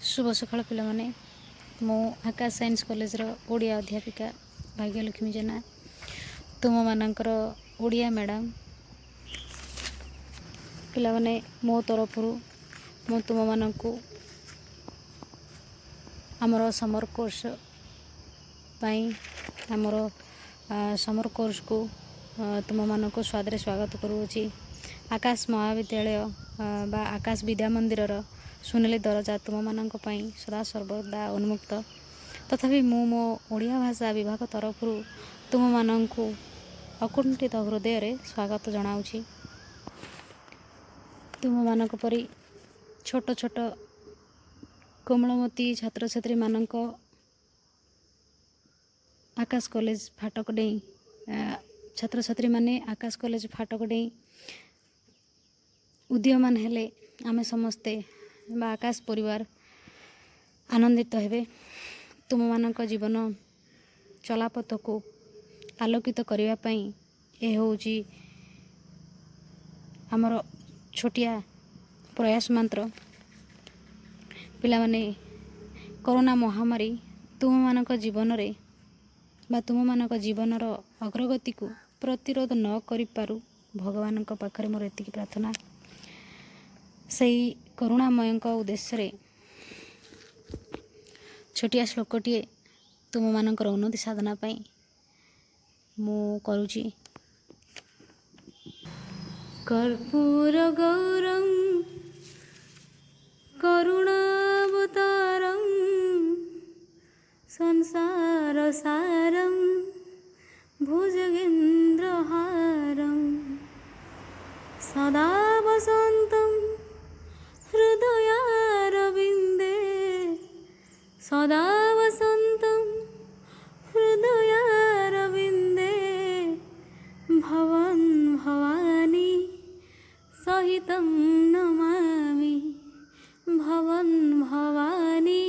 शुभ सकाळ पिलाମାନେ मु आकाश science college Odia अध्यापिका भाग्यलक्ष्मी जेना तुम मानकर ओडिया मैडम पिलाମାନେ मो तरफ मु तुम मानक आमर समर कोर्स आमर समर कोर्स को तुम मानक स्वादरे स्वागत करुँची। आकाश महाविद्यालय बा आकाश विद्या मंदिर सुनेली दरजा तुम मानक सदा सर्वदा उन्मुक्त। तथापि मो ओडिया भाषा विभाग तरफ तुम मानक अकुंठित हृदय स्वागत जनाऊँगी। तुम मानक परी छोट छोट कोमलमती छात्र छात्री मानक आकाश कॉलेज फाटक डेई छात्र छात्री माने आकाश कॉलेज फाटक डेई उदीयमान हेले आमे समस्ते बा आकाश परिवार आनंदित हेबे। तुम मानक जीवन चलापथ को आलोकित करने पाई ए होउची आमर छोटिया प्रयास मात्र। पिला माने कोरोना महामारी तुम मानक जीवन रे बा तुम मानक जीवनर अग्रगति को प्रतिरोध न करि पारु भगवान पाखरे मोर एतिकी प्रार्थना। सही करुणामय उद्देश्य रे छोटिया श्लोकटीए तुम मानकर उन्नति साधना पाई मु करुची। कर्पूर गौरम करुणावतारम संसार सारम भुजगेन्द्रहारम सदा वसन्तं हृदयारविन्दे सदा वसन्तं हृदयारविन्दे भवन् भवानी सहितं नमामि भवन् भवानी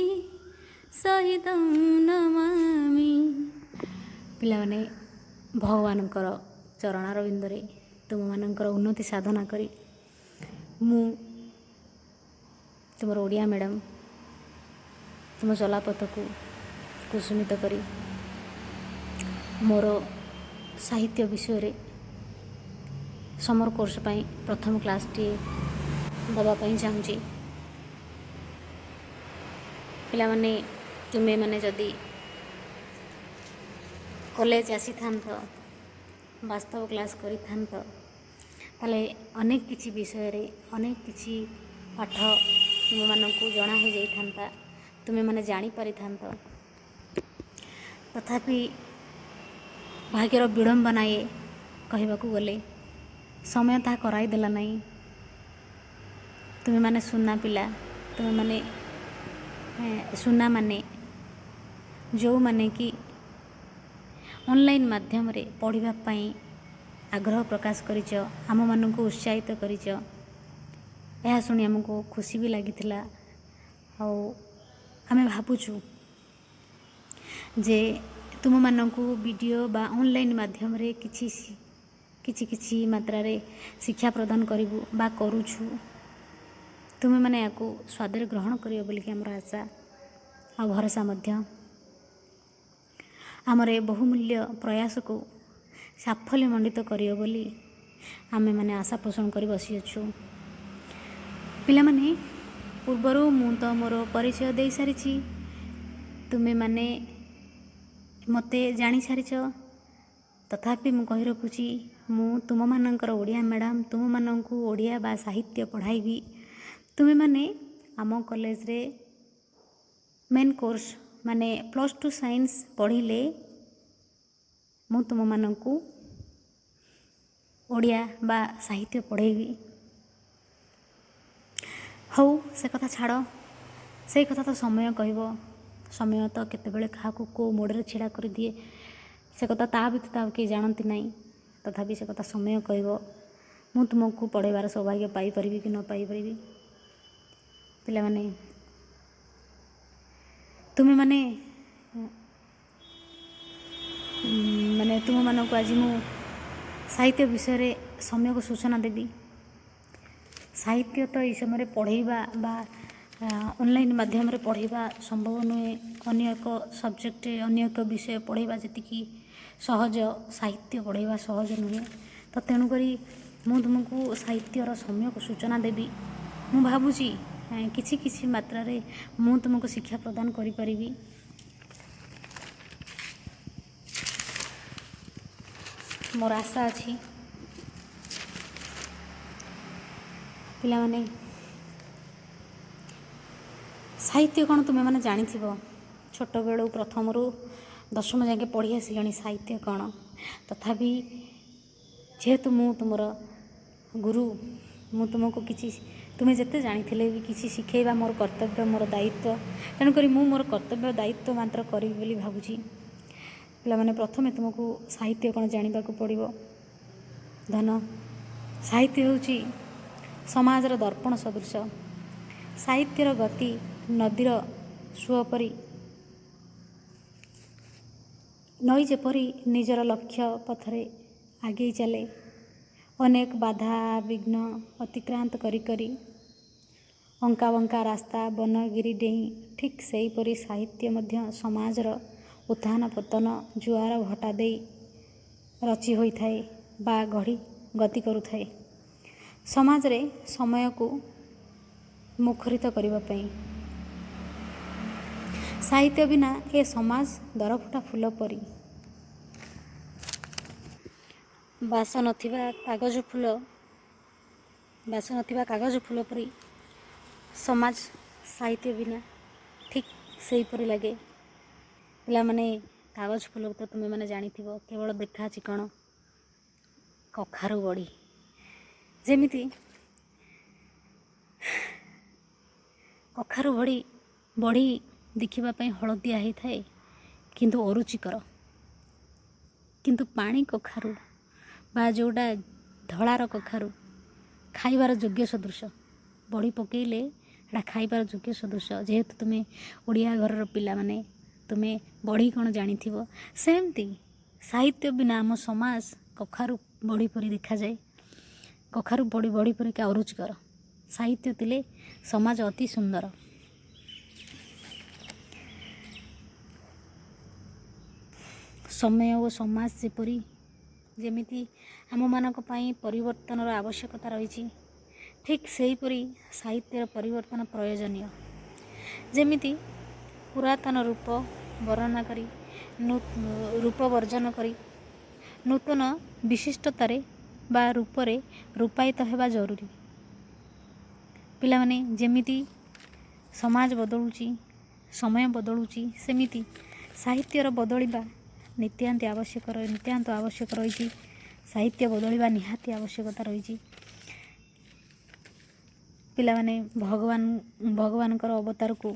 सहितं नमामि। पिलाମାନେ भगवानଙ୍କର चरणारविंदरे तुम मानकर उन्नति साधना करी मु तुम ओडिया मैडम तुम चलापथ को कुसुमित करी मोर साहित्य विषय रे समर कोर्स पाई प्रथम क्लास टी दवापाई चाहूँगी। पिला माने तुमे माने जदि कॉलेज आसी थांत वास्तव क्लास करी थांत ताले अनेक किछि विषय रे अनेक किछि पाठ तुम मानकु जना हो जाई थांता तुमे माने जानी पारि थांत। तथापि भाग्यर विडंबना ये कहबाकू गले समय ता कराई देला नहीं। तुमे माने सुना पिला तुमे माने सुना माने जो माने कि ऑनलाइन माध्यम रे पढ़िबा पाई आग्रह प्रकाश करिच आम मानकु उत्साहित करिच यह शुणी आमको खुशी भी लगी आमे भावुचु जे तुम मानकु वीडियो बा ऑनलाइन माध्यम रे किछि मात्रा रे शिक्षा प्रदान करिबु बा करूछु तुमे माने याकू स्वादर ग्रहण करियो बोली कि हमर आशा आ भरोसा मध्य आमर ए बहुमूल्य प्रयास को साफल्य मंडित करियो बोली आमे माने आशा पोषण करी बसी अछु। पिला माने पूर्वरु मु तो मोर परिचय दे सारिछि तुमे माने मते जानी सारिछ। तथापि मु कहि रखुछि मु तुम मानकर ओडिया मैडम तुम मानकु ओडिया बा साहित्य पढ़ाइबी। तुमे माने आम कॉलेज रे मेन कोर्स माने +2 साइंस पढ़िले मु तुम मानकु ओडिया बा साहित्य पढ़ेबी। हौ से कथा छाड़ से कथा तो समय कहबो समय तो केतेबेले काहाकू को मोड़े छिड़ा कर दिए से कथा ता भी तो किए जानती नहीं। तथापि से कथा समय कहबो मु तुमको पढ़ेबार सौभाग्य पाई परिबी कि न पाई परिबी। पिला माने तुमे माने माने तुम मानक आज मु साहित्य विषय रे समय को सूचना देवी। साहित्य तो ये समय पढ़ेबा बा ଅନଲାଇନ୍ ମାଧ୍ୟମରେ ପଢ଼ିବା ସମ୍ଭବ ନୁହେଁ। ଅନ୍ୟ ଏକ ସବଜେକ୍ଟ ଅନ୍ୟ ଏକ ବିଷୟ ପଢ଼ିବା ଯେତିକି ସହଜ ସାହିତ୍ୟ ପଢ଼ିବା ସହଜ ନୁହେଁ। ତ ତେଣୁକରି ମୁଁ ତୁମକୁ ସାହିତ୍ୟର ସମ୍ୟକ ସୂଚନା ଦେବି। ମୁଁ ଭାବୁଛି କିଛି କିଛି ମାତ୍ରାରେ ମୁଁ ତୁମକୁ ଶିକ୍ଷା ପ୍ରଦାନ କରିପାରିବି। ମୋର ଆଶା ଅଛି ପିଲାମାନେ ସାହିତ୍ୟ କ'ଣ ତୁମେମାନେ ଜାଣିଥିବ। ଛୋଟବେଳୁ ପ୍ରଥମରୁ ଦଶମ ଯାକେ ପଢ଼ି ଆସିଲଣି ସାହିତ୍ୟ କ'ଣ। ତଥାପି ଯେହେତୁ ମୁଁ ତୁମର ଗୁରୁ, ମୁଁ ତୁମକୁ କିଛି ତୁମେ ଯେତେ ଜାଣିଥିଲେ ବି କିଛି ଶିଖେଇବା ମୋର କର୍ତ୍ତବ୍ୟ, ମୋର ଦାୟିତ୍ୱ। ତେଣୁକରି ମୁଁ ମୋର କର୍ତ୍ତବ୍ୟ ଦାୟିତ୍ୱ ମାତ୍ର କରିବି ବୋଲି ଭାବୁଛି। ପିଲାମାନେ ପ୍ରଥମେ ତୁମକୁ ସାହିତ୍ୟ କ'ଣ ଜାଣିବାକୁ ପଡ଼ିବ। ସାହିତ୍ୟ ହେଉଛି ସମାଜର ଦର୍ପଣ ସଦୃଶ। ସାହିତ୍ୟର ଗତି ନଦୀର ସୁଅ ପରି। ନଈ ଯେପରି ନିଜର ଲକ୍ଷ୍ୟ ପଥରେ ଆଗେଇ ଚାଲେ, ଅନେକ ବାଧା ବିଘ୍ନ ଅତିକ୍ରାନ୍ତ କରି କରି ଅଙ୍କା ବଙ୍କା ରାସ୍ତା ବନଗିରି ଡେଇଁ, ଠିକ୍ ସେହିପରି ସାହିତ୍ୟ ମଧ୍ୟ ସମାଜର ଉତ୍ଥାନ ପତନ ଜୁଆର ଭଟା ଦେଇ ରଚି ହୋଇଥାଏ ବା ଗଢ଼ି ଗତି କରୁଥାଏ ସମାଜରେ ସମୟକୁ ମୁଖରିତ କରିବା ପାଇଁ। ସାହିତ୍ୟ ବିନା ଏ ସମାଜ ଦରଫୁଟା ଫୁଲ ପରି। ବାସ ନଥିବା କାଗଜ ଫୁଲ ପରି ସମାଜ ସାହିତ୍ୟ ବିନା ଠିକ୍ ସେହିପରି ଲାଗେ। ପିଲାମାନେ କାଗଜ ଫୁଲ ତ ତୁମେମାନେ ଜାଣିଥିବ, କେବଳ ଦେଖା ଅଛି କ'ଣ କଖାରୁ ବଢ଼ି। ଯେମିତି କଖାରୁ ବଢ଼ି ଦେଖିବା ପାଇଁ ହଳଦିଆ ହେଇଥାଏ କିନ୍ତୁ ଅରୁଚିକର। କିନ୍ତୁ ପାଣି କଖାରୁ ବା ଯେଉଁଟା ଧଳାର କଖାରୁ ଖାଇବାର ଯୋଗ୍ୟ ସଦୃଶ। ବଢ଼ି ପକାଇଲେ ସେଇଟା ଖାଇବାର ଯୋଗ୍ୟ ସଦୃଶ। ଯେହେତୁ ତୁମେ ଓଡ଼ିଆ ଘରର ପିଲାମାନେ, ତୁମେ ବଢ଼ି କ'ଣ ଜାଣିଥିବ। ସେମିତି ସାହିତ୍ୟ ବିନା ଆମ ସମାଜ କଖାରୁ ବଢ଼ି ପରି ଦେଖାଯାଏ। କଖାରୁ ବଢ଼ି ପରିକା ଅରୁଚିକର। ସାହିତ୍ୟ ଥିଲେ ସମାଜ ଅତି ସୁନ୍ଦର। ସମୟ ଓ ସମାଜ ଯେମିତି ଆମମାନଙ୍କ ପାଇଁ ପରିବର୍ତ୍ତନର ଆବଶ୍ୟକତା ରହିଛି, ଠିକ୍ ସେହିପରି ସାହିତ୍ୟର ପରିବର୍ତ୍ତନ ପ୍ରୟୋଜନୀୟ। ଯେମିତି ପୁରାତନ ରୂପ ବର୍ଜନ କରି ନୂତନ ବିଶିଷ୍ଟତାରେ ବା ରୂପରେ ରୂପାୟିତ ହେବା ଜରୁରୀ। ପିଲାମାନେ ଯେମିତି ସମାଜ ବଦଳୁଛି, ସମୟ ବଦଳୁଛି, ସେମିତି ସାହିତ୍ୟର ବଦଳିବା ନିତ୍ୟାନ୍ତ ଆବଶ୍ୟକ ରହିଛି। ସାହିତ୍ୟ ବଦଳିବା ନିହାତି ଆବଶ୍ୟକତା ରହିଛି। ପିଲାମାନେ ଭଗବାନଙ୍କର ଅବତାରକୁ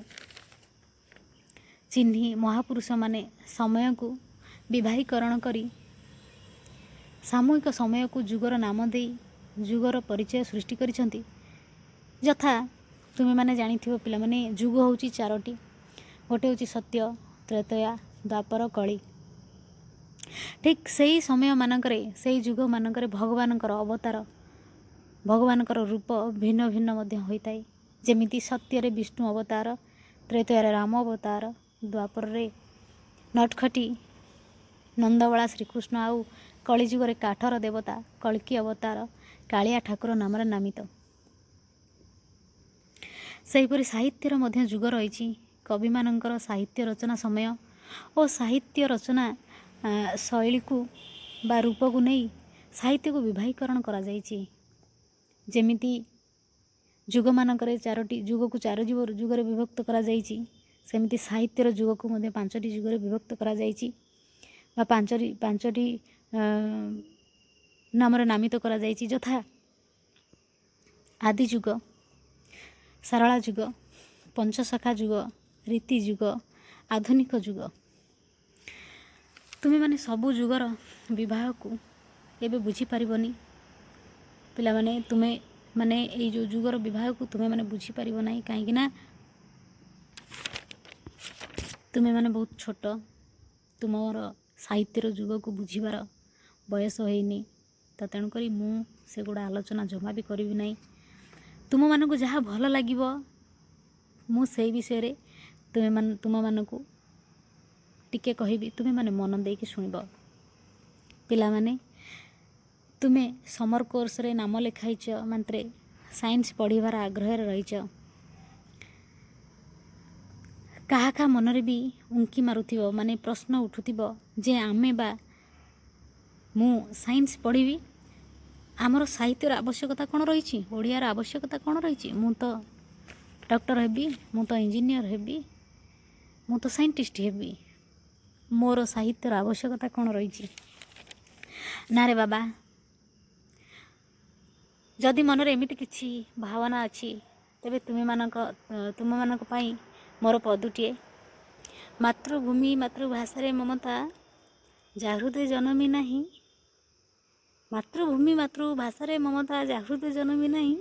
ଚିହ୍ନି ମହାପୁରୁଷମାନେ ସମୟକୁ ବିବାହୀକରଣ କରି ସାମୂହିକ ସମୟକୁ ଯୁଗର ନାମ ଦେଇ ଯୁଗର ପରିଚୟ ସୃଷ୍ଟି କରିଛନ୍ତି। ଯଥା ତୁମେମାନେ ଜାଣିଥିବ ପିଲାମାନେ, ଯୁଗ ହେଉଛି 4ଟି। ଗୋଟେ ହେଉଛି ସତ୍ୟ, ତ୍ରେତୟା, ଦ୍ୱାପର, କଳି। ଠିକ୍ ସେହି ସମୟମାନଙ୍କରେ, ସେହି ଯୁଗମାନଙ୍କରେ ଭଗବାନଙ୍କର ଅବତାର, ଭଗବାନଙ୍କର ରୂପ ଭିନ୍ନ ଭିନ୍ନ ମଧ୍ୟ ହୋଇଥାଏ। ଯେମିତି ସତ୍ୟରେ ବିଷ୍ଣୁ ଅବତାର, ତ୍ରେତୟାରେ ରାମ ଅବତାର, ଦ୍ୱାପରରେ ନଟଖଟି ନନ୍ଦବାଳା ଶ୍ରୀକୃଷ୍ଣ, ଆଉ କଳିଯୁଗରେ କାଠର ଦେବତା କଳ୍କି ଅବତାର କାଳିଆ ଠାକୁର ନାମରେ ନାମିତ। ସେହିପରି ସାହିତ୍ୟର ମଧ୍ୟ ଯୁଗ ରହିଛି। କବିମାନଙ୍କର ସାହିତ୍ୟ ରଚନା ସମୟ ଓ ସାହିତ୍ୟ ରଚନା ଶୈଳୀକୁ ବା ରୂପକୁ ନେଇ ସାହିତ୍ୟକୁ ବିବାହୀକରଣ କରାଯାଇଛି। ଯେମିତି ଯୁଗମାନଙ୍କରେ 4ଟି ଯୁଗକୁ 4 ଯୁଗରେ ବିଭକ୍ତ କରାଯାଇଛି, ସେମିତି ସାହିତ୍ୟର ଯୁଗକୁ ମଧ୍ୟ 5ଟି ଯୁଗରେ ବିଭକ୍ତ କରାଯାଇଛି ବା 5ଟି ନାମରେ ନାମିତ କରାଯାଇଛି। ଯଥା ଆଦି ଯୁଗ, ସାରଳା ଯୁଗ, ପଞ୍ଚସଖା ଯୁଗ, ରୀତି ଯୁଗ, ଆଧୁନିକ ଯୁଗ। ତୁମେମାନେ ସବୁ ଯୁଗର ବିବାହକୁ ଏବେ ବୁଝିପାରିବନି। ପିଲାମାନେ ତୁମେମାନେ ଏଇ ଯେଉଁ ଯୁଗର ବିବାହକୁ ତୁମେମାନେ ବୁଝିପାରିବ ନାହିଁ, କାହିଁକିନା ତୁମେମାନେ ବହୁତ ଛୋଟ। ତୁମର ସାହିତ୍ୟର ଯୁଗକୁ ବୁଝିବାର ବୟସ ହେଇନି। ତ ତେଣୁକରି ମୁଁ ସେଗୁଡ଼ା ଆଲୋଚନା ଜମା ବି କରିବି ନାହିଁ। ତୁମମାନଙ୍କୁ ଯାହା ଭଲ ଲାଗିବ ମୁଁ ସେଇ ବିଷୟରେ ତୁମମାନଙ୍କୁ ଟିକେ କହିବି, ତୁମେମାନେ ମନ ଦେଇକି ଶୁଣିବ। ପିଲାମାନେ, ତୁମେ ସମର କୋର୍ସରେ ନାମ ଲେଖାଇଛ ମାତ୍ରେ ସାଇନ୍ସ ପଢ଼ିବାର ଆଗ୍ରହରେ ରହିଛ। କାହା କାହା ମନରେ ବି ଉଙ୍କି ମାରୁଥିବ, ମାନେ ପ୍ରଶ୍ନ ଉଠୁଥିବ ଯେ ଆମେ ବା ମୁଁ ସାଇନ୍ସ ପଢ଼ିବି, ଆମର ସାହିତ୍ୟର ଆବଶ୍ୟକତା କ'ଣ ରହିଛି, ଓଡ଼ିଆର ଆବଶ୍ୟକତା କ'ଣ ରହିଛି? ମୁଁ ତ ଡକ୍ଟର ହେବି, ମୁଁ ତ ଇଞ୍ଜିନିୟର ହେବି, ମୁଁ ତ ସାଇଣ୍ଟିଷ୍ଟ ହେବି, ମୋର ସାହିତ୍ୟର ଆବଶ୍ୟକତା କ'ଣ ରହିଛି? ନା ରେ ବାବା, ଯଦି ମନରେ ଏମିତି କିଛି ଭାବନା ଅଛି, ତେବେ ତୁମମାନଙ୍କ ପାଇଁ ମୋର ପଦଟିଏ, ମାତୃଭୂମି ମାତୃଭାଷାରେ ମମତା ଯାହୃଦେ ଜନମି ନାହିଁ, ମାତୃଭୂମି ମାତୃଭାଷାରେ ମମତା ଯାହୃଦେ ଜନମି ନାହିଁ,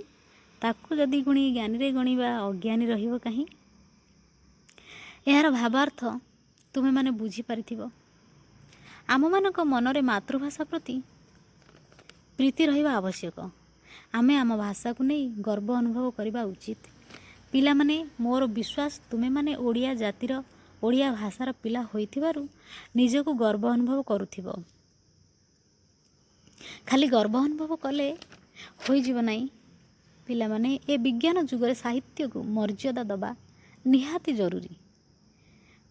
ତାକୁ ଯଦି ଗୁଣି ଜ୍ଞାନୀରେ ଗଣିବା ଅଜ୍ଞାନୀ ରହିବ କାହିଁ। ଏହାର ଭାବାର୍ଥ ତୁମେମାନେ ବୁଝିପାରିଥିବ। ଆମମାନଙ୍କ ମନରେ ମାତୃଭାଷା ପ୍ରତି ପ୍ରୀତି ରହିବା ଆବଶ୍ୟକ। ଆମେ ଆମ ଭାଷାକୁ ନେଇ ଗର୍ବ ଅନୁଭବ କରିବା ଉଚିତ। ପିଲାମାନେ, ମୋର ବିଶ୍ୱାସ ତୁମେମାନେ ଓଡ଼ିଆ ଜାତିର, ଓଡ଼ିଆ ଭାଷାର ପିଲା ହୋଇଥିବାରୁ ନିଜକୁ ଗର୍ବ ଅନୁଭବ କରୁଥିବ। ଖାଲି ଗର୍ବ ଅନୁଭବ କଲେ ହୋଇଯିବ ନାହିଁ। ପିଲାମାନେ, ଏ ବିଜ୍ଞାନ ଯୁଗରେ ସାହିତ୍ୟକୁ ମର୍ଯ୍ୟାଦା ଦେବା ନିହାତି ଜରୁରୀ।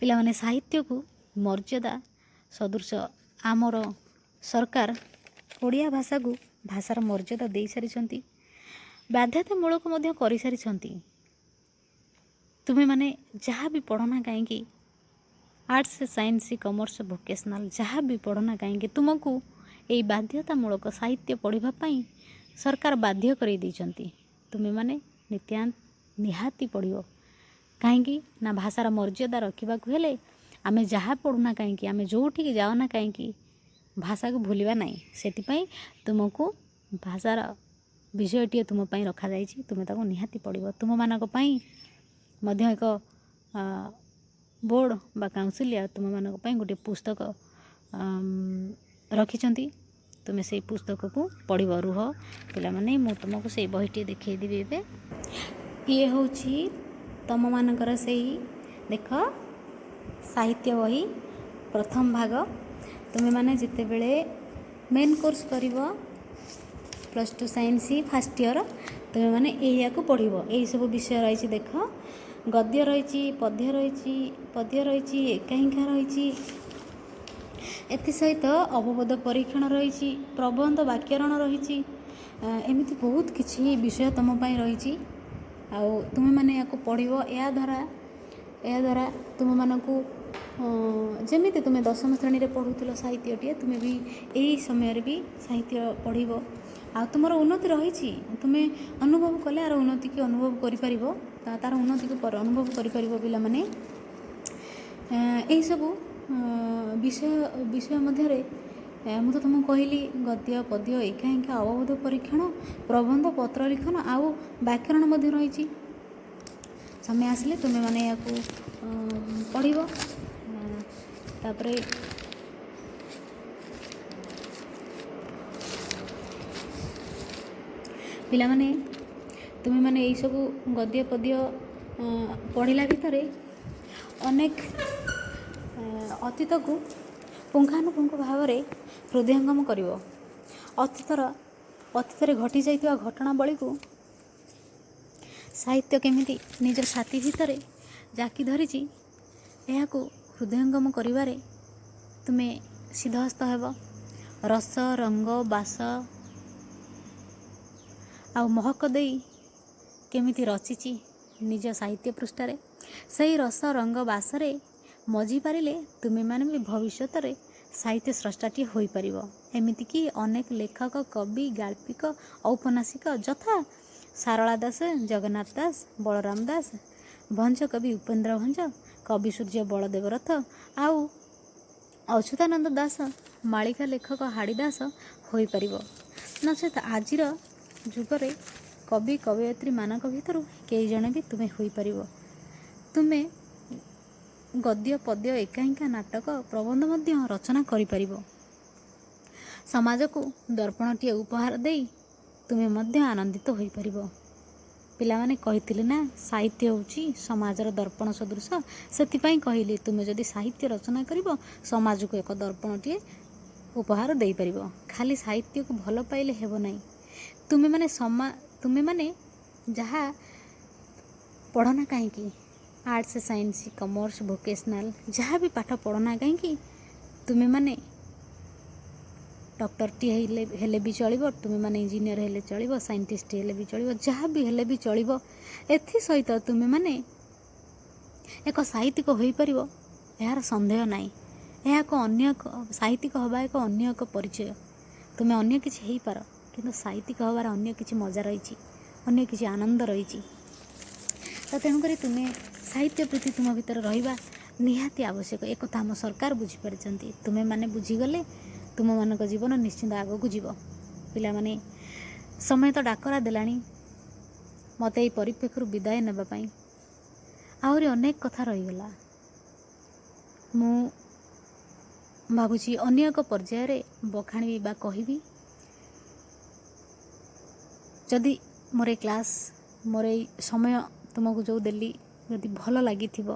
ପିଲାମାନେ, ସାହିତ୍ୟକୁ ମର୍ଯ୍ୟାଦା ସଦୃଶ ଆମର ସରକାର ଓଡ଼ିଆ ଭାଷାକୁ ଭାଷାର ମର୍ଯ୍ୟାଦା ଦେଇସାରିଛନ୍ତି, ବାଧ୍ୟତାମୂଳକ ମଧ୍ୟ କରିସାରିଛନ୍ତି। ତୁମେମାନେ ଯାହା ବି ପଢ଼ନା କାହିଁକି, ଆର୍ଟ୍ସ ସାଇନ୍ସ କମର୍ସ ଭୋକେସନାଲ୍ ଯାହା ବି ପଢ଼ନା କାହିଁକି, ତୁମକୁ ଏହି ବାଧ୍ୟତାମୂଳକ ସାହିତ୍ୟ ପଢ଼ିବା ପାଇଁ ସରକାର ବାଧ୍ୟ କରାଇ ଦେଇଛନ୍ତି। ତୁମେମାନେ ନିହାତି ପଢ଼ିବ। କାହିଁକି ନା ଭାଷାର ମର୍ଯ୍ୟାଦା ରଖିବାକୁ ହେଲେ ଆମେ ଯାହା ପଢ଼ୁନା କାହିଁକି, ଆମେ ଯେଉଁଠିକି ଯାଉନା କାହିଁକି, ଭାଷାକୁ ଭୁଲିବା ନାହିଁ। ସେଥିପାଇଁ ତୁମକୁ ଭାଷାର ବିଷୟଟିଏ ତୁମ ପାଇଁ ରଖାଯାଇଛି, ତୁମେ ତାକୁ ନିହାତି ପଢ଼ିବ। ତୁମମାନଙ୍କ ପାଇଁ ମଧ୍ୟ ଏକ ବୋର୍ଡ଼ ବା କାଉନସିଲିଆ ତୁମମାନଙ୍କ ପାଇଁ ଗୋଟିଏ ପୁସ୍ତକ ରଖିଛନ୍ତି। ତୁମେ ସେଇ ପୁସ୍ତକକୁ ପଢ଼ିବ। ରୁହ ପିଲାମାନେ, ମୁଁ ତୁମକୁ ସେଇ ବହିଟିଏ ଦେଖାଇଦେବି। ଏବେ ଇଏ ହେଉଛି ତୁମମାନଙ୍କର ସେଇ ଦେଖ ସାହିତ୍ୟ ବହି ପ୍ରଥମ ଭାଗ। ତୁମେମାନେ ଯେତେବେଳେ ମେନ୍ କୋର୍ସ କରିବ +2 ସାଇନ୍ସ ଫାର୍ଷ୍ଟ ଇୟର, ତୁମେମାନେ ଏଇଆକୁ ପଢ଼ିବ। ଏଇସବୁ ବିଷୟ ରହିଛି। ଦେଖ, ଗଦ୍ୟ ରହିଛି, ପଦ୍ୟ ରହିଛି, ଏକାଙ୍କିକା ରହିଛି, ଏଥିସହିତ ଅବବୋଧ ପରୀକ୍ଷଣ ରହିଛି, ପ୍ରବନ୍ଧ ବାକ୍ୟରଣ ରହିଛି। ଏମିତି ବହୁତ କିଛି ବିଷୟ ତୁମ ପାଇଁ ରହିଛି। ଆଉ ତୁମେମାନେ ୟାକୁ ପଢ଼ିବ। ଏହାଦ୍ୱାରା ତୁମମାନଙ୍କୁ ଯେମିତି ତୁମେ ଦଶମ ଶ୍ରେଣୀରେ ପଢ଼ୁଥିଲ ସାହିତ୍ୟଟିଏ, ତୁମେ ବି ଏହି ସମୟରେ ବି ସାହିତ୍ୟ ପଢ଼ିବ। ଆଉ ତୁମର ଉନ୍ନତି ରହିଛି। ତୁମେ ଅନୁଭବ କଲେ ଆର ଉନ୍ନତିକୁ ଅନୁଭବ କରିପାରିବ, ତାର ଉନ୍ନତିକୁ ଅନୁଭବ କରିପାରିବ। ପିଲାମାନେ, ଏହିସବୁ ବିଷୟ ମଧ୍ୟରେ ମୁଁ ତ ତୁମକୁ କହିଲି ଗଦ୍ୟ ପଦ୍ୟ ଏକାଙ୍କିକା ଅବବୋଧ ପରୀକ୍ଷଣ ପ୍ରବନ୍ଧ ପତ୍ର ଲିଖନ ଆଉ ବ୍ୟାକରଣ ମଧ୍ୟ ରହିଛି। ସମୟ ଆସିଲେ ତୁମେମାନେ ଏହାକୁ ପଢ଼ିବ। ତାପରେ ପିଲାମାନେ, ତୁମେମାନେ ଏଇସବୁ ଗଦ୍ୟ ପଦ୍ୟ ପଢ଼ିଲା ଭିତରେ ଅନେକ ଅତୀତକୁ ପୁଙ୍ଖାନୁପୁଙ୍ଖ ଭାବରେ ହୃଦୟଙ୍ଗମ କରିବ। ଅତୀତରେ ଘଟିଯାଇଥିବା ଘଟଣାବଳୀକୁ ସାହିତ୍ୟ କେମିତି ନିଜ ଛାତି ଭିତରେ ଜାକି ଧରିଛି, ଏହାକୁ ହୃଦୟଙ୍ଗମ କରିବାରେ ତୁମେ ସିଦ୍ଧହସ୍ତ ହେବ। ରସ ରଙ୍ଗ ବାସ ଆଉ ମହକ ଦେଇ କେମିତି ରଚିଛି ନିଜ ସାହିତ୍ୟ ପୃଷ୍ଠାରେ, ସେହି ରସ ରଙ୍ଗ ବାସରେ ମଜି ପାରିଲେ ତୁମେମାନେ ବି ଭବିଷ୍ୟତରେ ସାହିତ୍ୟ ସ୍ରଷ୍ଟାଟିଏ ହୋଇପାରିବ। ଏମିତିକି ଅନେକ ଲେଖକ, କବି, ଗାଳ୍ପିକ, ଔପନ୍ୟାସିକ ଯଥା ସାରଳା ଦାସ, ଜଗନ୍ନାଥ ଦାସ, ବଳରାମ ଦାସ, ଭଞ୍ଜ କବି ଉପେନ୍ଦ୍ର ଭଞ୍ଜ, କବି ସୂର୍ଯ୍ୟ ବଳଦେବ ରଥ ଆଉ ଅଚ୍ୟୁତାନନ୍ଦ ଦାସ, ମାଳିକା ଲେଖକ ହାଡ଼ି ଦାସ ହୋଇପାରିବ। ନଚେତ ଆଜିର ଯୁଗରେ କବି କବୟିତ୍ରୀମାନଙ୍କ ଭିତରୁ କେହି ଜଣେ ବି ତୁମେ ହୋଇପାରିବ। ତୁମେ ଗଦ୍ୟ ପଦ୍ୟ ଏକାଙ୍କିକା ନାଟକ ପ୍ରବନ୍ଧ ମଧ୍ୟ ରଚନା କରିପାରିବ। ସମାଜକୁ ଦର୍ପଣଟିଏ ଉପହାର ଦେଇ ତୁମେ ମଧ୍ୟ ଆନନ୍ଦିତ ହୋଇପାରିବ। ପିଲାମାନେ କହିଥିଲେ ନା ସାହିତ୍ୟ ହେଉଛି ସମାଜର ଦର୍ପଣ ସଦୃଶ। ସେଥିପାଇଁ କହିଲି ତୁମେ ଯଦି ସାହିତ୍ୟ ରଚନା କରିବ ସମାଜକୁ ଏକ ଦର୍ପଣଟିଏ ଉପହାର ଦେଇପାରିବ। ଖାଲି ସାହିତ୍ୟକୁ ଭଲ ପାଇଲେ ହେବ ନାହିଁ। ତୁମେମାନେ ଯାହା ପଢ଼ନା କାହିଁକି, ଆର୍ଟ୍ସ ସାଇନ୍ସ କମର୍ସ ଭୋକେସନାଲ୍ ଯାହା ବି ପାଠ ପଢ଼ନା କାହିଁକି, ତୁମେମାନେ ଡକ୍ଟରଟିଏ ହେଲେ ବି ଚଳିବ, ତୁମେମାନେ ଇଞ୍ଜିନିୟର ହେଲେ ଚଳିବ, ସାଇଣ୍ଟିଷ୍ଟ ହେଲେ ବି ଚଳିବ, ଯାହା ବି ହେଲେ ବି ଚଳିବ। ଏଥିସହିତ ତୁମେମାନେ ଏକ ସାହିତ୍ୟିକ ହୋଇପାରିବ, ଏହାର ସନ୍ଦେହ ନାହିଁ। ଏହା ଏକ ସାହିତ୍ୟିକ ହେବା ଏକ ଅନ୍ୟ ଏକ ପରିଚୟ। ତୁମେ ଅନ୍ୟ କିଛି ହେଇପାର, କିନ୍ତୁ ସାହିତ୍ୟିକ ହେବାର ଅନ୍ୟ କିଛି ମଜା ରହିଛି, ଅନ୍ୟ କିଛି ଆନନ୍ଦ ରହିଛି। ତ ତେଣୁକରି ତୁମେ ସାହିତ୍ୟ ପ୍ରତି ତୁମ ଭିତରେ ରହିବା ନିହାତି ଆବଶ୍ୟକ। ଏକଥା ଆମ ସରକାର ବୁଝିପାରିଛନ୍ତି। ତୁମେମାନେ ବୁଝିଗଲେ ତୁମମାନଙ୍କ ଜୀବନ ନିଶ୍ଚିନ୍ତ ଆଗକୁ ଯିବ। ପିଲାମାନେ, ସମୟ ତ ଡାକରା ଦେଲାଣି ମୋତେ ଏହି ପରିପ୍ରେକ୍ଷୀରୁ ବିଦାୟ ନେବା ପାଇଁ। ଆହୁରି ଅନେକ କଥା ରହିଗଲା। ମୁଁ ଭାବୁଛି ଅନ୍ୟ ଏକ ପର୍ଯ୍ୟାୟରେ ବଖାଣିବି ବା କହିବି। ଯଦି ମୋର ଏ କ୍ଲାସ୍, ମୋର ଏଇ ସମୟ ତୁମକୁ ଯେଉଁ ଦେଲି ଯଦି ଭଲ ଲାଗିଥିବ,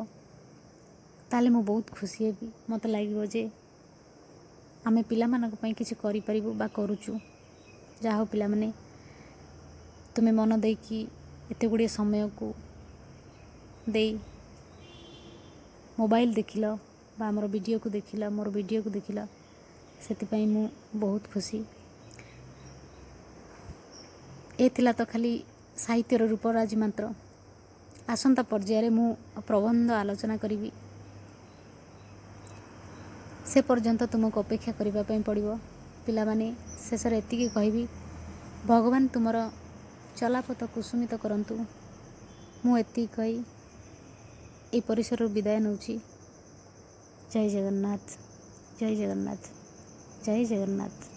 ତାହେଲେ ମୁଁ ବହୁତ ଖୁସି ହେବି। ମୋତେ ଲାଗିବ ଯେ ଆମେ ପିଲାମାନଙ୍କ ପାଇଁ କିଛି କରିପାରିବୁ ବା କରୁଛୁ। ଯାହା ହଉ ପିଲାମାନେ, ତୁମେ ମନ ଦେଇକି ଏତେ ଗୁଡ଼ିଏ ସମୟକୁ ଦେଇ ମୋବାଇଲ ଦେଖିଲ ବା ଆମର ଭିଡ଼ିଓକୁ ଦେଖିଲ, ମୋର ଭିଡ଼ିଓକୁ ଦେଖିଲ, ସେଥିପାଇଁ ମୁଁ ବହୁତ ଖୁସି। ଏ ଥିଲା ତ ଖାଲି ସାହିତ୍ୟର ରୂପରାଜି ମାତ୍ର। ଆସନ୍ତା ପର୍ଯ୍ୟାୟରେ ମୁଁ ପ୍ରବନ୍ଧ ଆଲୋଚନା କରିବି। ସେ ପର୍ଯ୍ୟନ୍ତ ତୁମକୁ ଅପେକ୍ଷା କରିବା ପାଇଁ ପଡ଼ିବ। ପିଲାମାନେ, ଶେଷରେ ଏତିକି କହିବି, ଭଗବାନ ତୁମର ଚଲାପଥ କୁସୁମିତ କରନ୍ତୁ। ମୁଁ ଏତିକି କହି ଏହି ପରିସରରୁ ବିଦାୟ ନେଉଛି। ଜୟ ଜଗନ୍ନାଥ, ଜୟ ଜଗନ୍ନାଥ, ଜୟ ଜଗନ୍ନାଥ।